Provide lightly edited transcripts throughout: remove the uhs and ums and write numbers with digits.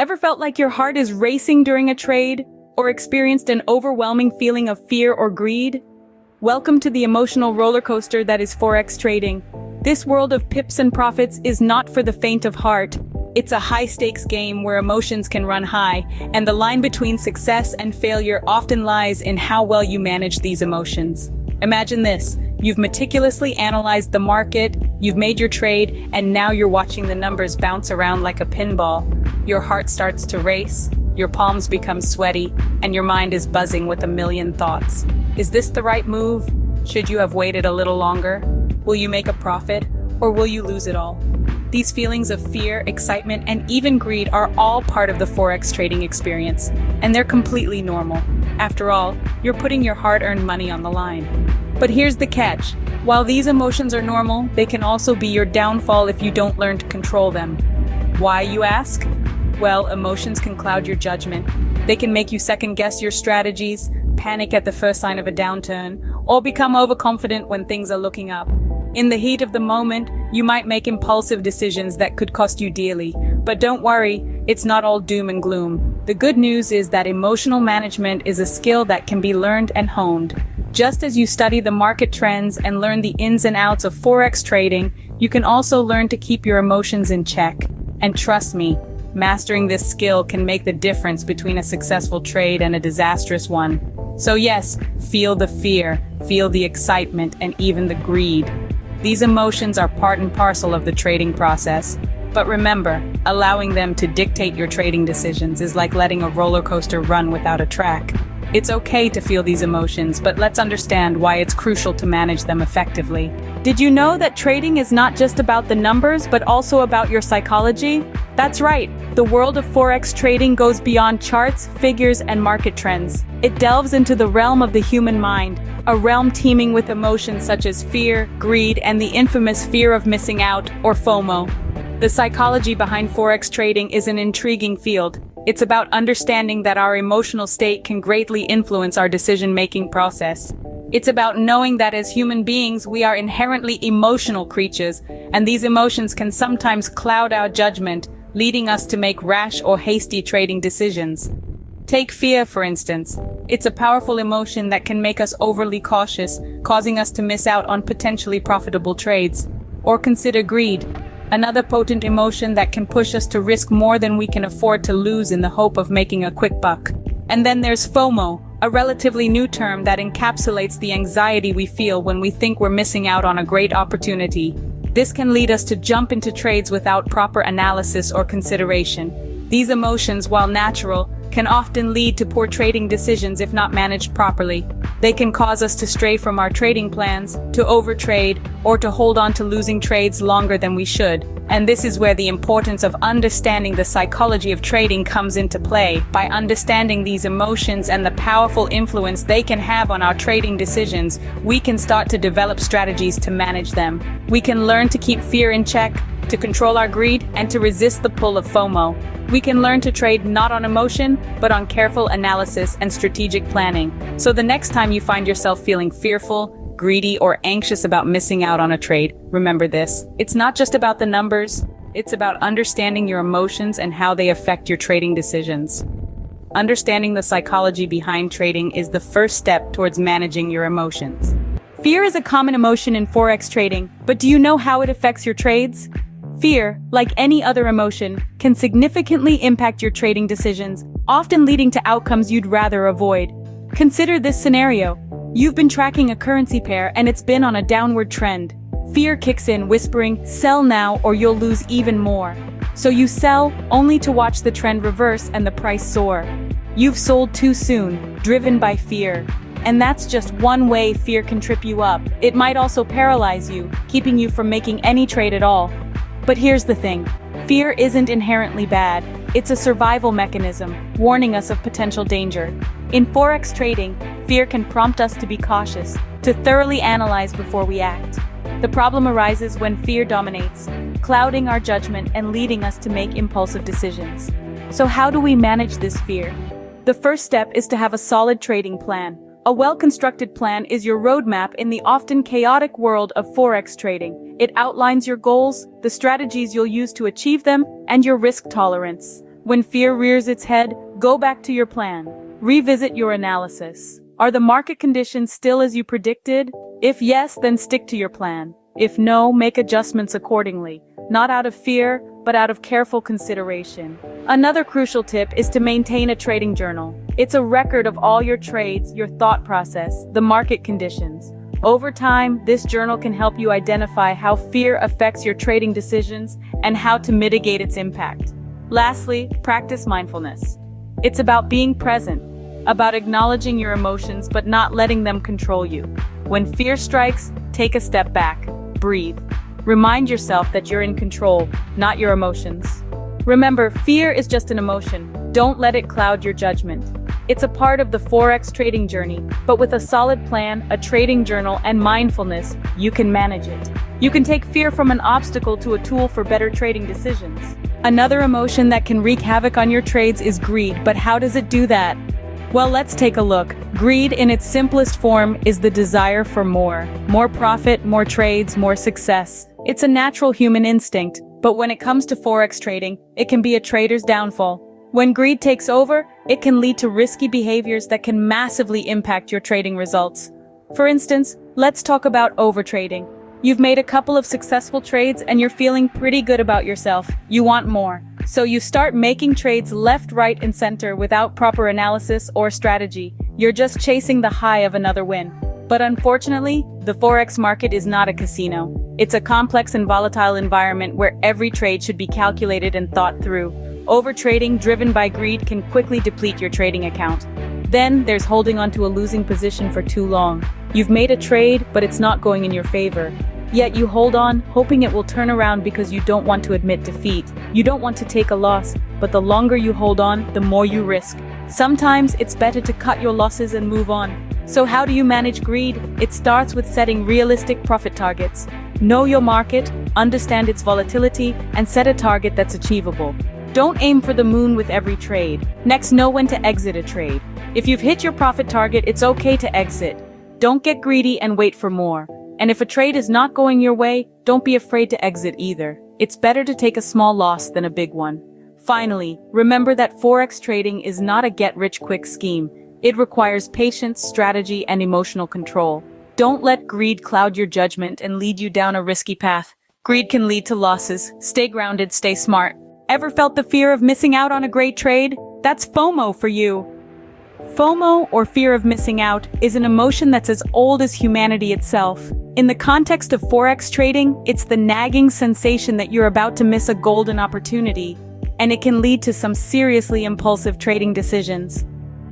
Ever felt like your heart is racing during a trade? Or experienced an overwhelming feeling of fear or greed? Welcome to the emotional roller coaster that is Forex trading. This world of pips and profits is not for the faint of heart. It's a high-stakes game where emotions can run high, and the line between success and failure often lies in how well you manage these emotions. Imagine this. You've meticulously analyzed the market, you've made your trade, and now you're watching the numbers bounce around like a pinball. Your heart starts to race, your palms become sweaty, and your mind is buzzing with a million thoughts. Is this the right move? Should you have waited a little longer? Will you make a profit, or will you lose it all? These feelings of fear, excitement, and even greed are all part of the Forex trading experience, and they're completely normal. After all, you're putting your hard-earned money on the line. But here's the catch. While these emotions are normal, they can also be your downfall if you don't learn to control them. Why, you ask? Well, emotions can cloud your judgment. They can make you second-guess your strategies, panic at the first sign of a downturn, or become overconfident when things are looking up. In the heat of the moment, you might make impulsive decisions that could cost you dearly. But don't worry, it's not all doom and gloom. The good news is that emotional management is a skill that can be learned and honed. Just as you study the market trends and learn the ins and outs of Forex trading, you can also learn to keep your emotions in check. And trust me, mastering this skill can make the difference between a successful trade and a disastrous one. So yes, feel the fear, feel the excitement, and even the greed. These emotions are part and parcel of the trading process. But remember, allowing them to dictate your trading decisions is like letting a roller coaster run without a track. It's okay to feel these emotions, but let's understand why it's crucial to manage them effectively. Did you know that trading is not just about the numbers, but also about your psychology? That's right. The world of Forex trading goes beyond charts, figures, and market trends. It delves into the realm of the human mind, a realm teeming with emotions such as fear, greed, and the infamous fear of missing out, or FOMO. The psychology behind Forex trading is an intriguing field. It's about understanding that our emotional state can greatly influence our decision-making process. It's about knowing that as human beings, we are inherently emotional creatures, and these emotions can sometimes cloud our judgment, leading us to make rash or hasty trading decisions. Take fear, for instance. It's a powerful emotion that can make us overly cautious, causing us to miss out on potentially profitable trades. Or consider greed, another potent emotion that can push us to risk more than we can afford to lose in the hope of making a quick buck. And then there's FOMO, a relatively new term that encapsulates the anxiety we feel when we think we're missing out on a great opportunity. This can lead us to jump into trades without proper analysis or consideration. These emotions, while natural, can often lead to poor trading decisions if not managed properly. They can cause us to stray from our trading plans, to overtrade, or to hold on to losing trades longer than we should. And this is where the importance of understanding the psychology of trading comes into play. By understanding these emotions and the powerful influence they can have on our trading decisions, we can start to develop strategies to manage them. We can learn to keep fear in check, to control our greed, and to resist the pull of FOMO. We can learn to trade not on emotion, but on careful analysis and strategic planning. So the next time you find yourself feeling fearful, greedy, or anxious about missing out on a trade, remember this. It's not just about the numbers. It's about understanding your emotions and how they affect your trading decisions. Understanding the psychology behind trading is the first step towards managing your emotions. Fear is a common emotion in Forex trading, but do you know how it affects your trades? Fear, like any other emotion, can significantly impact your trading decisions, often leading to outcomes you'd rather avoid. Consider this scenario. You've been tracking a currency pair and it's been on a downward trend. Fear kicks in, whispering, "Sell now or you'll lose even more." So you sell, only to watch the trend reverse and the price soar. You've sold too soon, driven by fear. And that's just one way fear can trip you up. It might also paralyze you, keeping you from making any trade at all. But here's the thing. Fear isn't inherently bad. It's a survival mechanism, warning us of potential danger. In Forex trading, fear can prompt us to be cautious, to thoroughly analyze before we act. The problem arises when fear dominates, clouding our judgment and leading us to make impulsive decisions. So how do we manage this fear? The first step is to have a solid trading plan. A well-constructed plan is your roadmap in the often chaotic world of Forex trading. It outlines your goals, the strategies you'll use to achieve them, and your risk tolerance. When fear rears its head, go back to your plan. Revisit your analysis. Are the market conditions still as you predicted? If yes, then stick to your plan. If no, make adjustments accordingly, not out of fear, but out of careful consideration. Another crucial tip is to maintain a trading journal. It's a record of all your trades, your thought process, the market conditions. Over time, this journal can help you identify how fear affects your trading decisions and how to mitigate its impact. Lastly, practice mindfulness. It's about being present, about acknowledging your emotions but not letting them control you. When fear strikes, take a step back, breathe. Remind yourself that you're in control, not your emotions. Remember, fear is just an emotion. Don't let it cloud your judgment. It's a part of the Forex trading journey, but with a solid plan, a trading journal, and mindfulness, you can manage it. You can take fear from an obstacle to a tool for better trading decisions. Another emotion that can wreak havoc on your trades is greed, but how does it do that? Well, let's take a look. Greed in its simplest form is the desire for more. More profit, more trades, more success. It's a natural human instinct, but when it comes to Forex trading, it can be a trader's downfall. When greed takes over, it can lead to risky behaviors that can massively impact your trading results. For instance, let's talk about overtrading. You've made a couple of successful trades and you're feeling pretty good about yourself. You want more. So you start making trades left, right, and center without proper analysis or strategy. You're just chasing the high of another win. But unfortunately, the Forex market is not a casino. It's a complex and volatile environment where every trade should be calculated and thought through. Overtrading driven by greed can quickly deplete your trading account. Then there's holding onto a losing position for too long. You've made a trade, but it's not going in your favor. Yet you hold on, hoping it will turn around because you don't want to admit defeat. You don't want to take a loss, but the longer you hold on, the more you risk. Sometimes it's better to cut your losses and move on. So how do you manage greed? It starts with setting realistic profit targets. Know your market, understand its volatility, and set a target that's achievable. Don't aim for the moon with every trade. Next, know when to exit a trade. If you've hit your profit target, it's okay to exit. Don't get greedy and wait for more. And if a trade is not going your way, don't be afraid to exit either. It's better to take a small loss than a big one. Finally, remember that Forex trading is not a get-rich-quick scheme. It requires patience, strategy, and emotional control. Don't let greed cloud your judgment and lead you down a risky path. Greed can lead to losses. Stay grounded, stay smart. Ever felt the fear of missing out on a great trade? That's FOMO for you. FOMO, or fear of missing out, is an emotion that's as old as humanity itself. In the context of Forex trading, it's the nagging sensation that you're about to miss a golden opportunity, and it can lead to some seriously impulsive trading decisions.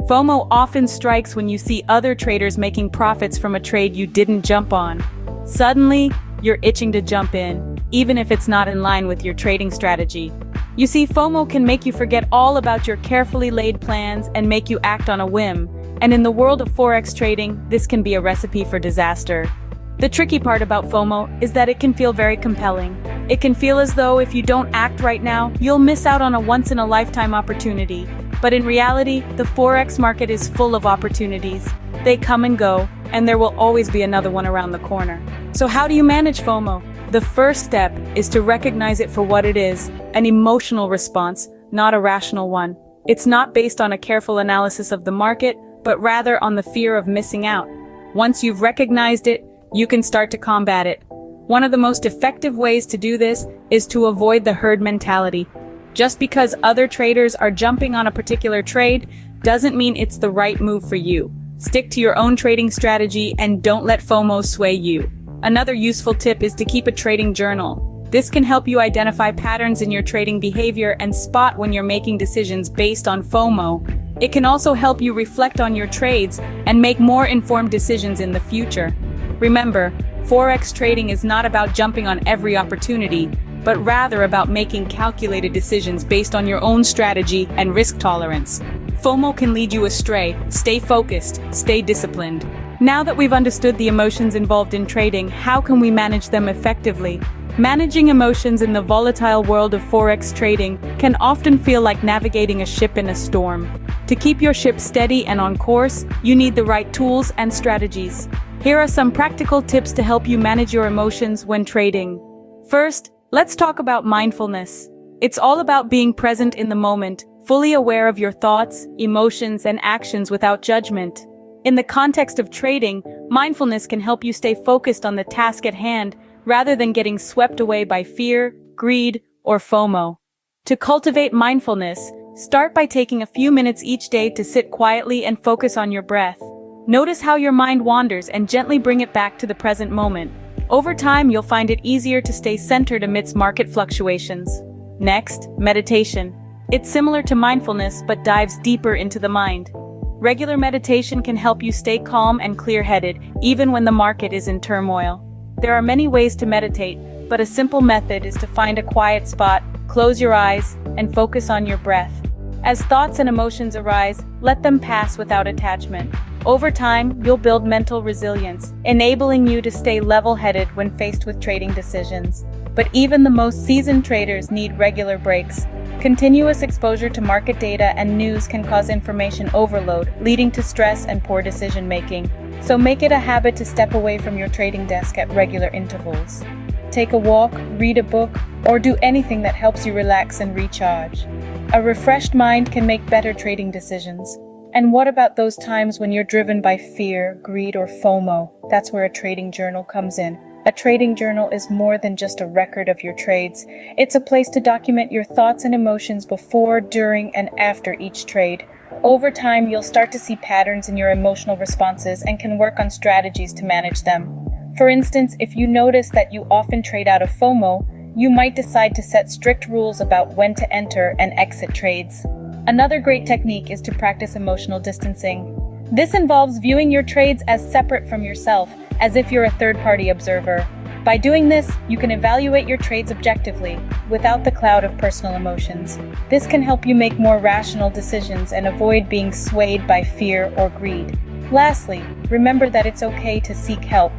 FOMO often strikes when you see other traders making profits from a trade you didn't jump on. Suddenly, you're itching to jump in, even if it's not in line with your trading strategy. You see, FOMO can make you forget all about your carefully laid plans and make you act on a whim. And in the world of Forex trading, this can be a recipe for disaster. The tricky part about FOMO is that it can feel very compelling. It can feel as though if you don't act right now, you'll miss out on a once-in-a-lifetime opportunity. But in reality, the Forex market is full of opportunities. They come and go, and there will always be another one around the corner. So how do you manage FOMO? The first step is to recognize it for what it is, an emotional response, not a rational one. It's not based on a careful analysis of the market, but rather on the fear of missing out. Once you've recognized it, you can start to combat it. One of the most effective ways to do this is to avoid the herd mentality. Just because other traders are jumping on a particular trade doesn't mean it's the right move for you. Stick to your own trading strategy and don't let FOMO sway you. Another useful tip is to keep a trading journal. This can help you identify patterns in your trading behavior and spot when you're making decisions based on FOMO. It can also help you reflect on your trades and make more informed decisions in the future. Remember, Forex trading is not about jumping on every opportunity, but rather about making calculated decisions based on your own strategy and risk tolerance. FOMO can lead you astray. Stay focused, stay disciplined. Now that we've understood the emotions involved in trading, how can we manage them effectively? Managing emotions in the volatile world of Forex trading can often feel like navigating a ship in a storm. To keep your ship steady and on course, you need the right tools and strategies. Here are some practical tips to help you manage your emotions when trading. First, let's talk about mindfulness. It's all about being present in the moment, fully aware of your thoughts, emotions, and actions without judgment. In the context of trading, mindfulness can help you stay focused on the task at hand rather than getting swept away by fear, greed, or FOMO. To cultivate mindfulness, start by taking a few minutes each day to sit quietly and focus on your breath. Notice how your mind wanders and gently bring it back to the present moment. Over time, you'll find it easier to stay centered amidst market fluctuations. Next, meditation. It's similar to mindfulness but dives deeper into the mind. Regular meditation can help you stay calm and clear-headed, even when the market is in turmoil. There are many ways to meditate, but a simple method is to find a quiet spot, close your eyes, and focus on your breath. As thoughts and emotions arise, let them pass without attachment. Over time, you'll build mental resilience, enabling you to stay level-headed when faced with trading decisions. But even the most seasoned traders need regular breaks. Continuous exposure to market data and news can cause information overload, leading to stress and poor decision-making. So make it a habit to step away from your trading desk at regular intervals. Take a walk, read a book, or do anything that helps you relax and recharge. A refreshed mind can make better trading decisions. And what about those times when you're driven by fear, greed, or FOMO? That's where a trading journal comes in. A trading journal is more than just a record of your trades. It's a place to document your thoughts and emotions before, during, and after each trade. Over time, you'll start to see patterns in your emotional responses and can work on strategies to manage them. For instance, if you notice that you often trade out of FOMO, you might decide to set strict rules about when to enter and exit trades. Another great technique is to practice emotional distancing. This involves viewing your trades as separate from yourself, as if you're a third-party observer. By doing this, you can evaluate your trades objectively, without the cloud of personal emotions. This can help you make more rational decisions and avoid being swayed by fear or greed. Lastly, remember that it's okay to seek help.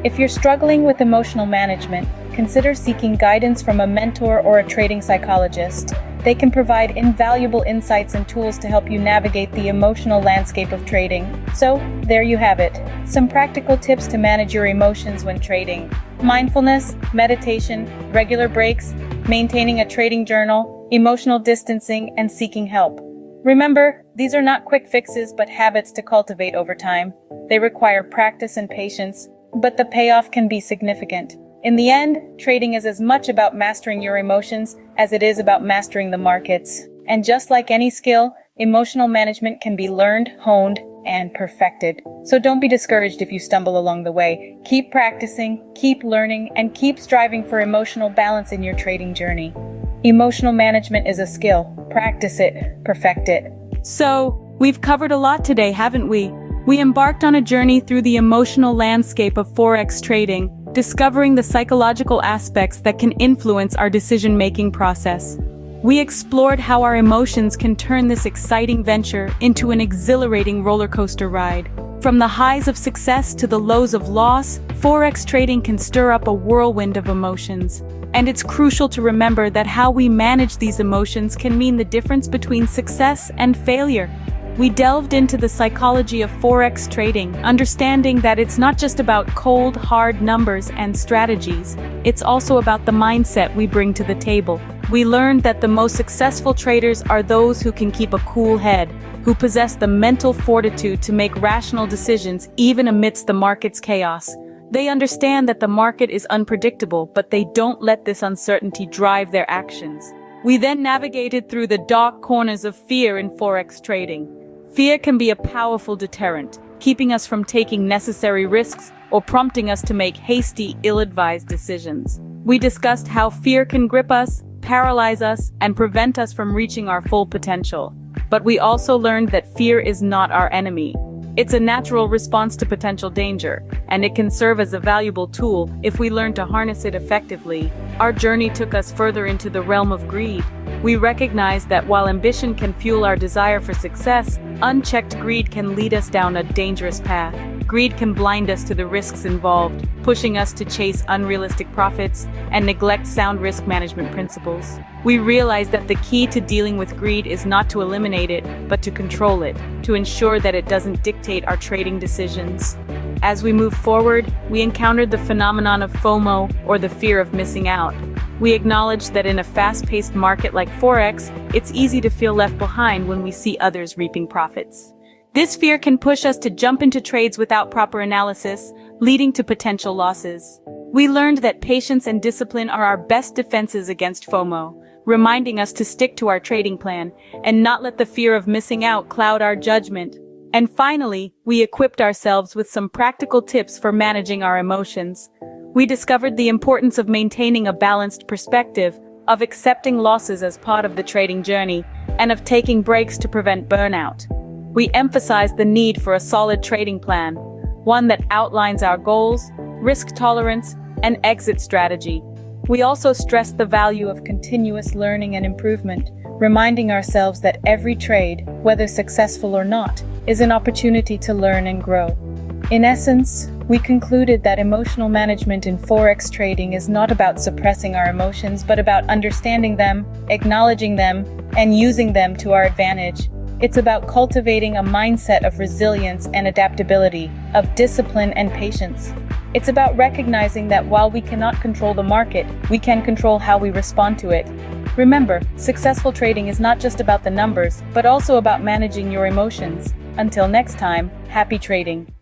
If you're struggling with emotional management, consider seeking guidance from a mentor or a trading psychologist. They can provide invaluable insights and tools to help you navigate the emotional landscape of trading. So, there you have it. Some practical tips to manage your emotions when trading. Mindfulness, meditation, regular breaks, maintaining a trading journal, emotional distancing, and seeking help. Remember, these are not quick fixes but habits to cultivate over time. They require practice and patience, but the payoff can be significant. In the end, trading is as much about mastering your emotions as it is about mastering the markets. And just like any skill, emotional management can be learned, honed, and perfected. So don't be discouraged if you stumble along the way. Keep practicing, keep learning, and keep striving for emotional balance in your trading journey. Emotional management is a skill. Practice it, perfect it. So, we've covered a lot today, haven't we? We embarked on a journey through the emotional landscape of Forex trading, discovering the psychological aspects that can influence our decision-making process. We explored how our emotions can turn this exciting venture into an exhilarating roller coaster ride. From the highs of success to the lows of loss, Forex trading can stir up a whirlwind of emotions. And it's crucial to remember that how we manage these emotions can mean the difference between success and failure. We delved into the psychology of Forex trading, understanding that it's not just about cold, hard numbers and strategies. It's also about the mindset we bring to the table. We learned that the most successful traders are those who can keep a cool head, who possess the mental fortitude to make rational decisions even amidst the market's chaos. They understand that the market is unpredictable, but they don't let this uncertainty drive their actions. We then navigated through the dark corners of fear in Forex trading. Fear can be a powerful deterrent, keeping us from taking necessary risks or prompting us to make hasty, ill-advised decisions. We discussed how fear can grip us, paralyze us, and prevent us from reaching our full potential. But we also learned that fear is not our enemy. It's a natural response to potential danger, and it can serve as a valuable tool if we learn to harness it effectively. Our journey took us further into the realm of greed. We recognized that while ambition can fuel our desire for success, unchecked greed can lead us down a dangerous path. Greed can blind us to the risks involved, pushing us to chase unrealistic profits and neglect sound risk management principles. We realized that the key to dealing with greed is not to eliminate it, but to control it, to ensure that it doesn't dictate our trading decisions. As we move forward, we encountered the phenomenon of FOMO, or the fear of missing out. We acknowledge that in a fast-paced market like Forex, it's easy to feel left behind when we see others reaping profits. This fear can push us to jump into trades without proper analysis, leading to potential losses. We learned that patience and discipline are our best defenses against FOMO, reminding us to stick to our trading plan and not let the fear of missing out cloud our judgment. And finally, we equipped ourselves with some practical tips for managing our emotions. We discovered the importance of maintaining a balanced perspective, of accepting losses as part of the trading journey, and of taking breaks to prevent burnout. We emphasized the need for a solid trading plan, one that outlines our goals, risk tolerance, and exit strategy. We also stressed the value of continuous learning and improvement, reminding ourselves that every trade, whether successful or not, is an opportunity to learn and grow. In essence, we concluded that emotional management in Forex trading is not about suppressing our emotions, but about understanding them, acknowledging them, and using them to our advantage. It's about cultivating a mindset of resilience and adaptability, of discipline and patience. It's about recognizing that while we cannot control the market, we can control how we respond to it. Remember, successful trading is not just about the numbers, but also about managing your emotions. Until next time, happy trading.